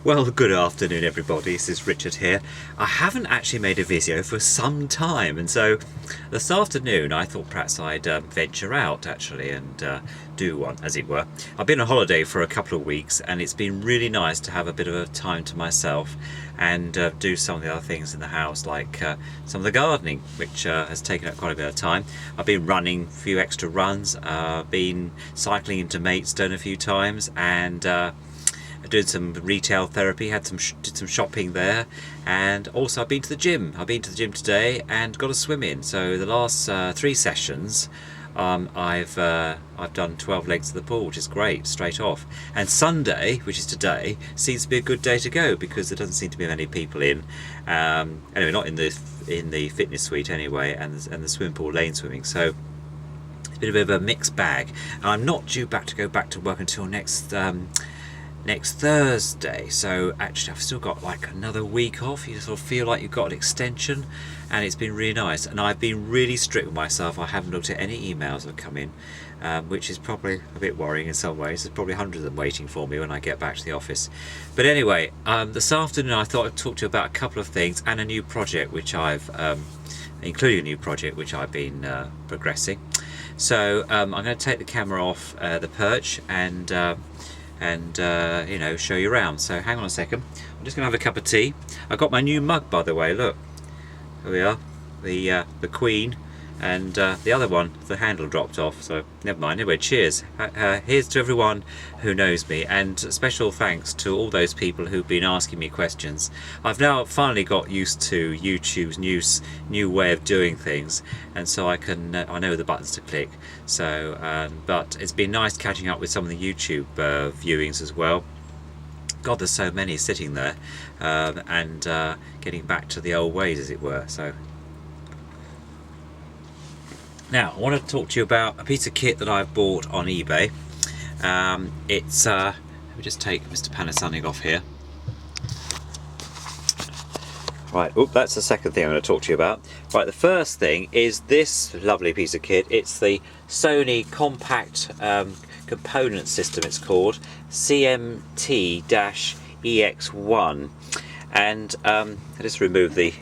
Well, good afternoon everybody, this is Richard here. I haven't actually made a video for some time, and so this afternoon I thought perhaps I'd venture out actually and do one, as it were. I've been on holiday for a couple of weeks and it's been really nice to have a bit of a time to myself and do some of the other things in the house, like some of the gardening, which has taken up quite a bit of time. I've been running a few extra runs, been cycling into Maidstone a few times, and doing some retail therapy, did some shopping there, and also I've been to the gym. I've been to the gym today and got a swim in. So the last 3 sessions I've done 12 legs of the pool, which is great, straight off. And Sunday, which is today, seems to be a good day to go because there doesn't seem to be many people in. Anyway, not in the fitness suite anyway, and the swimming pool lane swimming. So it's been a bit of a mixed bag. And I'm not due to go back to work until next Thursday, so actually I've still got like another week off. You sort of feel like you've got an extension, and it's been really nice. And I've been really strict with myself. I haven't looked at any emails that have come in, which is probably a bit worrying in some ways. There's probably hundreds of them waiting for me when I get back to the office. But anyway, this afternoon I thought I'd talk to you about a couple of things and a new project which I've including a new project which I've been progressing. So I'm going to take the camera off the perch and you know, show you around. So hang on a second, I'm just gonna have a cup of tea. I've got my new mug, by the way. Look, here we are, the Queen, and the other one, the handle dropped off, so never mind. Anyway, cheers. Here's to everyone who knows me, and special thanks to all those people who've been asking me questions. I've now finally got used to YouTube's new way of doing things, and so I know the buttons to click. So but it's been nice catching up with some of the YouTube viewings as well. God, there's so many sitting there, and getting back to the old ways, as it were. So now I want to talk to you about a piece of kit that I've bought on eBay. It's let me just take Mr. Panasonic off here. Right, that's the second thing I'm going to talk to you about. Right, the first thing is this lovely piece of kit. It's the Sony Compact Component System, it's called, CMT-EX1. And I just remove the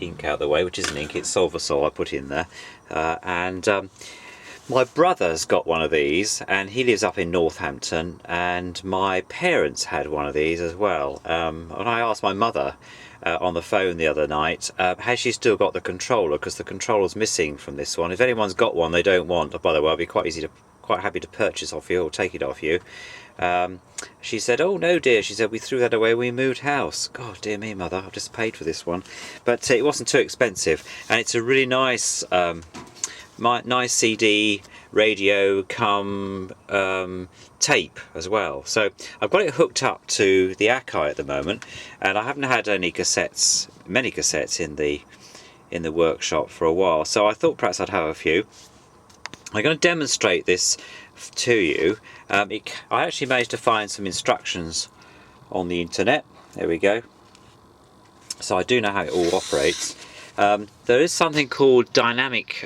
ink out of the way, which isn't ink, it's Solversol I put in there. My brother's got one of these, and he lives up in Northampton, and my parents had one of these as well. When I asked my mother on the phone the other night, has she still got the controller, because the controller's missing from this one. If anyone's got one they don't want, by the way, I'll be quite happy to purchase off you or take it off you. She said, oh no dear, she said, we threw that away when we moved house. God dear me, mother, I've just paid for this one. But it wasn't too expensive, and it's a really nice nice CD radio cum tape as well. So I've got it hooked up to the Akai at the moment, and I haven't had many cassettes in the workshop for a while, so I thought perhaps I'd have a few. I'm going to demonstrate this to you. I actually managed to find some instructions on the internet. There we go. So I do know how it all operates. There is something called dynamic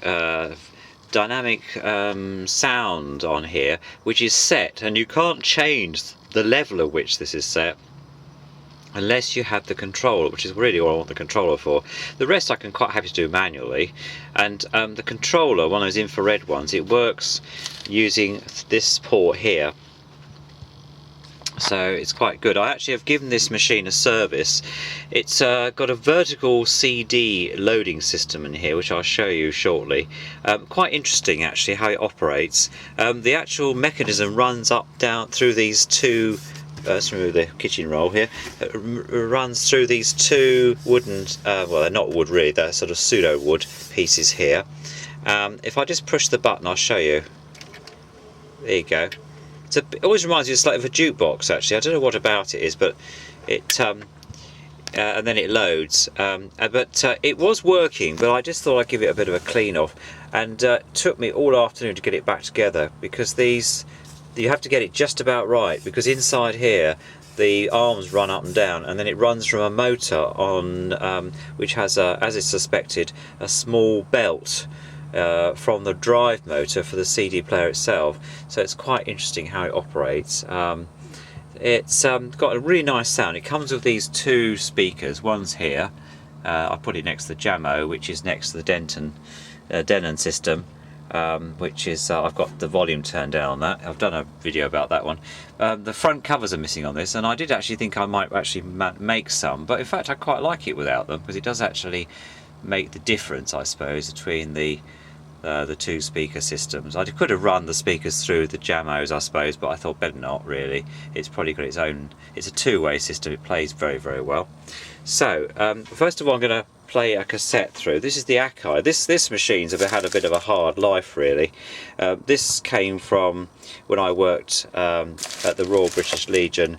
sound on here, which is set, and you can't change the level at which this is set unless you have the controller, which is really what I want the controller for. The rest I can quite happy to do manually. And the controller, one of those infrared ones, it works using this port here. So it's quite good. I actually have given this machine a service. It's got a vertical CD loading system in here, which I'll show you shortly. Quite interesting actually how it operates. The actual mechanism runs down through these two, let's remove the kitchen roll here, runs through these two wooden, well they're not wood really, they're sort of pseudo wood pieces here. If I just push the button I'll show you. There you go. It always reminds me of a jukebox actually. I don't know what about it is, but it and then it loads. It was working, but I just thought I'd give it a bit of a clean off, and it took me all afternoon to get it back together, because you have to get it just about right, because inside here the arms run up and down, and then it runs from a motor on which has, as is suspected, a small belt from the drive motor for the CD player itself. So it's quite interesting how it operates. It's got a really nice sound. It comes with these two speakers. One's here. I put it next to the Jamo, which is next to the Denon system, which is I've got the volume turned down on that. I've done a video about that one. The front covers are missing on this, and I did actually think I might actually make some, but in fact I quite like it without them, because it does actually make the difference, I suppose, between the two speaker systems. I could have run the speakers through the Jamos, I suppose, but I thought better not really. It's probably got its own, it's a two-way system, it plays very, very well. So, first of all I'm going to play a cassette through. This is the Akai. This machine's had a bit of a hard life really. This came from when I worked at the Royal British Legion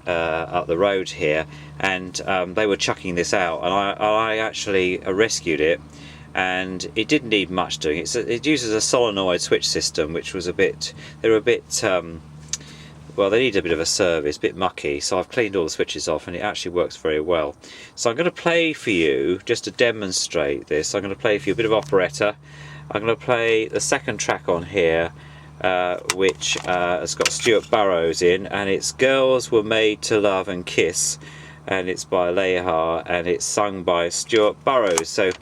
up the road here, and they were chucking this out, and I actually rescued it, and it didn't need much doing. It uses a solenoid switch system, which was they were a bit well, they need a bit of a service, a bit mucky, so I've cleaned all the switches off and it actually works very well. So I'm going to play for you, just to demonstrate this, I'm going to play for you a bit of operetta. I'm going to play the second track on here, which has got Stuart Burrows in, and it's Girls Were Made to Love and Kiss, and it's by Leha, and it's sung by Stuart Burrows. So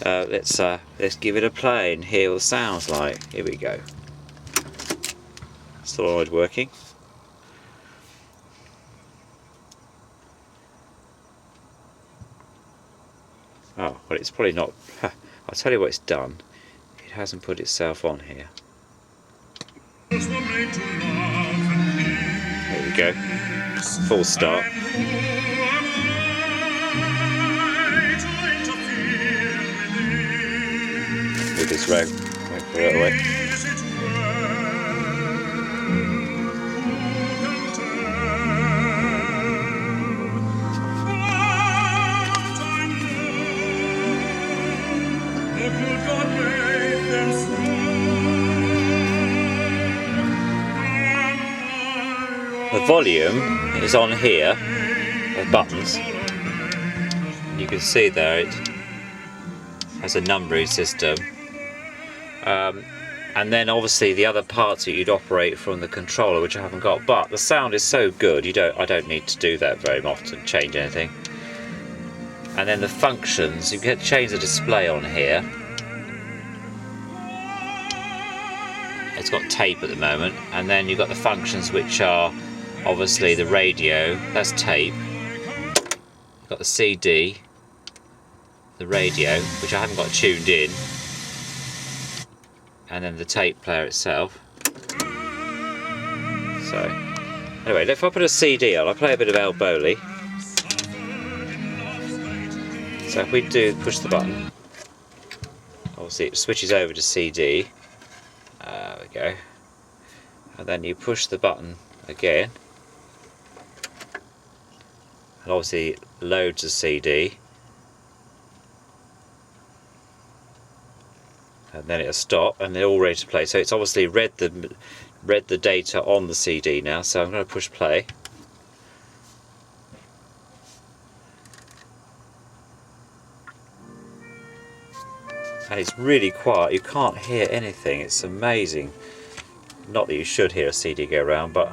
let's give it a play and hear what it sounds like. Here we go. Solenoid working. Oh, well, it's probably not. I'll tell you what it's done. It hasn't put itself on here. There we go. Full start. Move this row. Wait for it away. The volume is on here, the buttons. You can see there it has a numbering system, and then obviously the other parts that you'd operate from the controller, which I haven't got. But the sound is so good, I don't need to do that very often, change anything. And then the functions, you can change the display on here. It's got tape at the moment, and then you've got the functions, which are obviously the radio, that's tape. You've got the CD, the radio, which I haven't got tuned in, and then the tape player itself. So, anyway, if I put a CD on, I'll play a bit of El Boli. So if we push the button, obviously it switches over to CD. There we go. And then you push the button again, and obviously it loads the CD, and then it'll stop and they're all ready to play. So it's obviously read the data on the CD now, so I'm going to push play. And it's really quiet, you can't hear anything, it's amazing. Not that you should hear a CD go around, but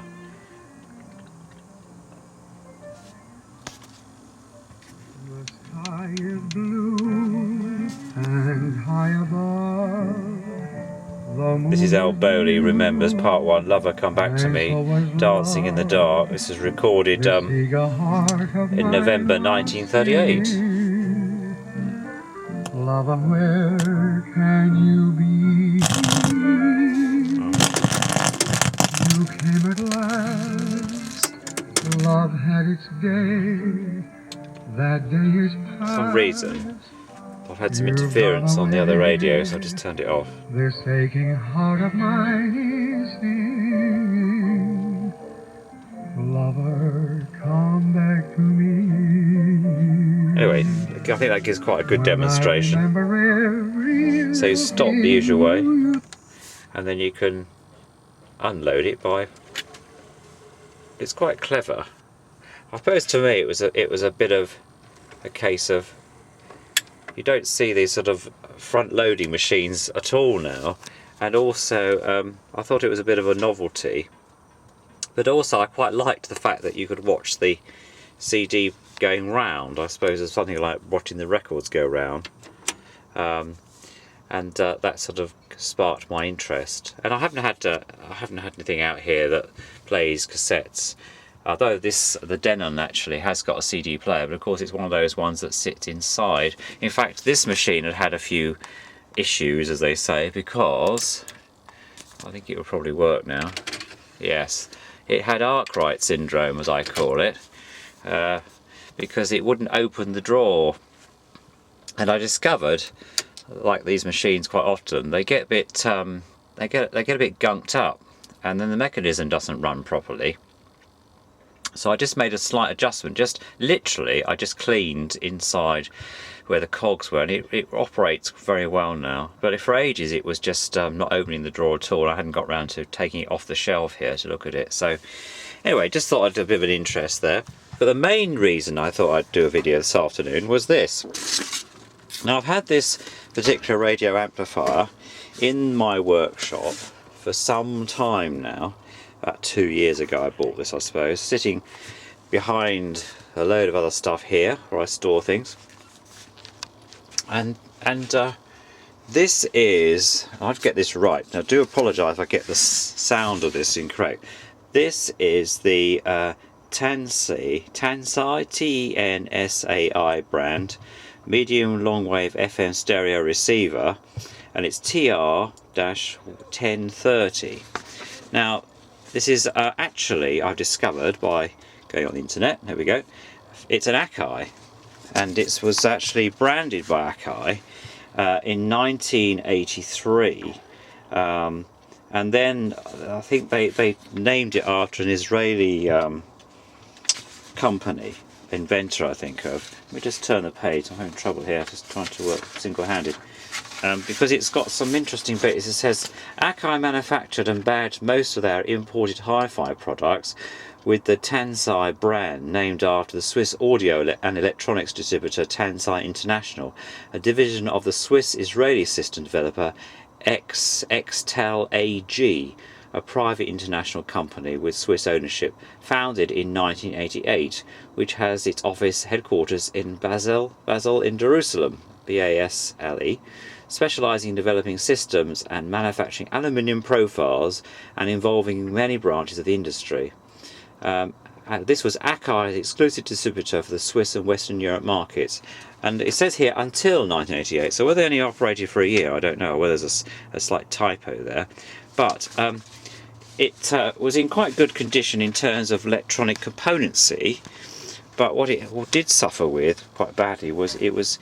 the sky is blue and high above. This is El Boli Remembers Part 1, Lover Come Back to Me, Dancing in the Dark. This is recorded in November 1938. Lover, where can you be? You came at last. Love had its day. That day is past. For some reason, I've had some interference on the other radio, so I just turned it off. This aching heart of mine is singing. Lover, come back to me. Anyway, I think that gives quite a good demonstration. So you stop the usual way, and then you can unload it by. It's quite clever. I suppose to me it was a bit of a case of, you don't see these sort of front loading machines at all now, and also I thought it was a bit of a novelty But also I quite liked the fact that you could watch the CD going round. I suppose it's something like watching the records go round. And that sort of sparked my interest. And I haven't had anything out here that plays cassettes. Although the Denon actually has got a CD player, but of course it's one of those ones that sits inside. In fact, this machine had a few issues, as they say, because I think it will probably work now. Yes, it had Arkwright syndrome, as I call it, because it wouldn't open the drawer. And I discovered, like these machines quite often, they get a bit they get a bit gunked up, and then the mechanism doesn't run properly. So I just made a slight adjustment. Just literally, I just cleaned inside where the cogs were, and it operates very well now. But for ages it was just not opening the drawer at all. I hadn't got round to taking it off the shelf here to look at it. So anyway, just thought I'd do a bit of an interest there. But the main reason I thought I'd do a video this afternoon was this. Now, I've had this particular radio amplifier in my workshop for some time now. About 2 years ago I bought this, I suppose, sitting behind a load of other stuff here where I store things. And this is, I have to get this right. Now, I do apologise if I get the sound of this incorrect. This is the Tensai TR-1030 brand medium long wave FM stereo receiver, and it's TR-1030. Now, this is actually, I've discovered by going on the internet, there we go, it's an Akai, and it was actually branded by Akai in 1983, and then I think they named it after an Israeli company, inventor I think of. Let me just turn the page, I'm having trouble here, just trying to work single-handed. Because it's got some interesting bits. It says Akai manufactured and badged most of their imported hi-fi products with the Tensai brand, named after the Swiss audio and electronics distributor Tensai International, a division of the Swiss-Israeli system developer EXTAL AG, a private international company with Swiss ownership, founded in 1988, which has its office headquarters in Basel in Jerusalem, BASLE, specialising in developing systems and manufacturing aluminium profiles and involving many branches of the industry. This was Akai's exclusive distributor for the Swiss and Western Europe markets. And it says here until 1988, so whether they only operated for a year, I don't know, whether there's a slight typo there. But it was in quite good condition in terms of electronic componency. But what it did suffer with quite badly was it was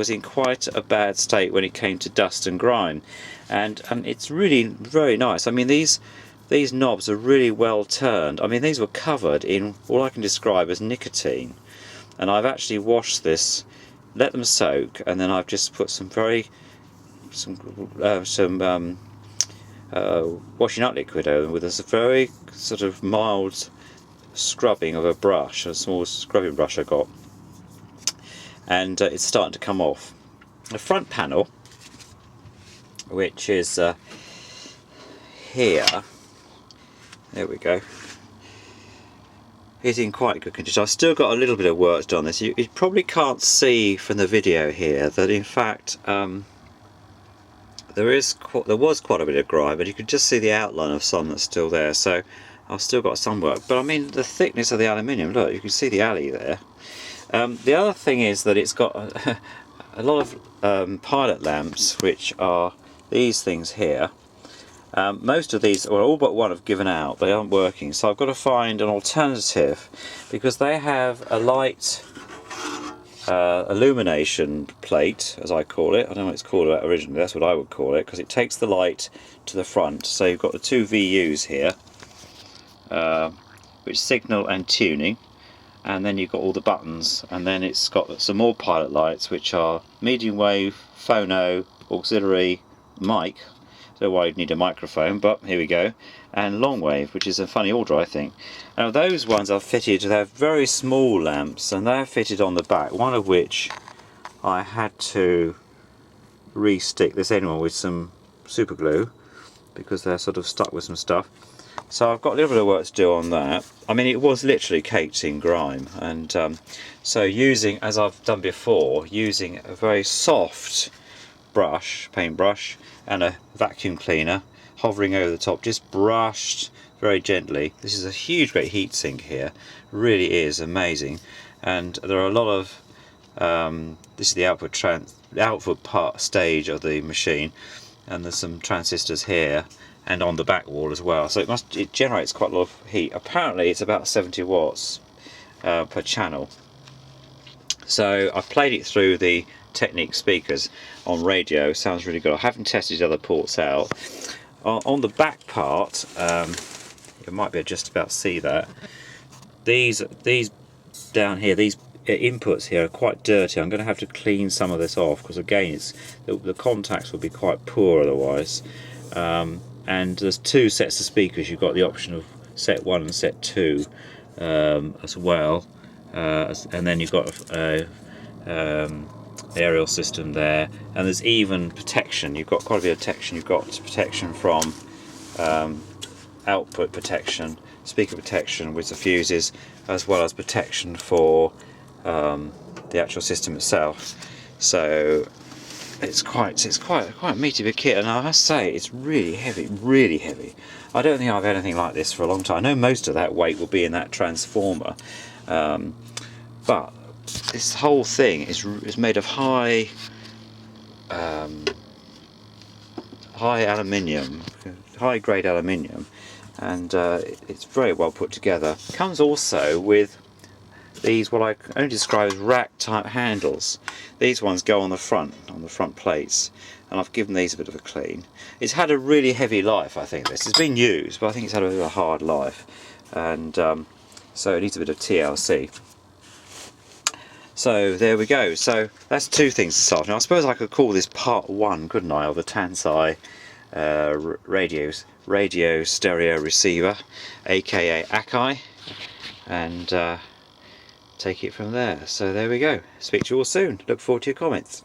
in quite a bad state when it came to dust and grime, and it's really very nice. I mean, these knobs are really well turned. I mean, these were covered in all I can describe as nicotine, and I've actually washed this, let them soak, and then I've just put some washing up liquid over them with a very sort of mild scrubbing of a brush, a small scrubbing brush I got, and it's starting to come off. The front panel, which is here, there we go, is in quite good condition. I've still got a little bit of work done on this. You probably can't see from the video here that in fact there was quite a bit of grime, but you can just see the outline of some that's still there, so I've still got some work. But I mean, the thickness of the aluminium, look, you can see the alley there. The other thing is that it's got a lot of pilot lamps, which are these things here. Most of these, or all but one, have given out. They aren't working, so I've got to find an alternative, because they have a light illumination plate, as I call it. I don't know what it's called originally, that's what I would call it, because it takes the light to the front. So you've got the two VUs here, which signal and tuning, and then you've got all the buttons, and then it's got some more pilot lights, which are medium wave, phono, auxiliary, mic. So why you'd need a microphone, but here we go, and long wave, which is a funny order, I think. Now those ones are fitted, they're very small lamps, and they're fitted on the back, one of which I had to re-stick this end one with some super glue, because they're sort of stuck with some stuff. So I've got a little bit of work to do on that. I mean, it was literally caked in grime, and so using, as I've done before, using a very soft brush, paintbrush, and a vacuum cleaner, hovering over the top, just brushed very gently. This is a huge, great heat sink here. Really is amazing, and there are a lot of this is the output part stage of the machine, and there's some transistors here and on the back wall as well, so it generates quite a lot of heat. Apparently it's about 70 watts per channel. So I've played it through the Technic speakers on radio. Sounds really good. I haven't tested the other ports out. On the back part, you might be able to just about see that these down here, these inputs here are quite dirty. I'm going to have to clean some of this off, because again, the contacts will be quite poor otherwise. And there's two sets of speakers. You've got the option of set 1 and set 2 as well, and then you've got a aerial system there, and there's even protection. You've got quite a bit of protection. You've got protection from output protection, speaker protection with the fuses, as well as protection for the actual system itself. So it's quite a meaty bit kit, and I must say it's really heavy, really heavy. I don't think I've had anything like this for a long time. I know most of that weight will be in that transformer, but this whole thing is made of high aluminium, high grade aluminium, and it's very well put together. It comes also with these, what I only describe as rack type handles. These ones go on the front plates, and I've given these a bit of a clean. It's had a really heavy life, I think. It's been used, but I think it's had a bit of a hard life, and so it needs a bit of TLC. So there we go. So that's two things this afternoon. I suppose I could call this part 1, couldn't I, of the Tensai radio stereo receiver, aka Akai, and take it from there. So there we go. Speak to you all soon. Look forward to your comments.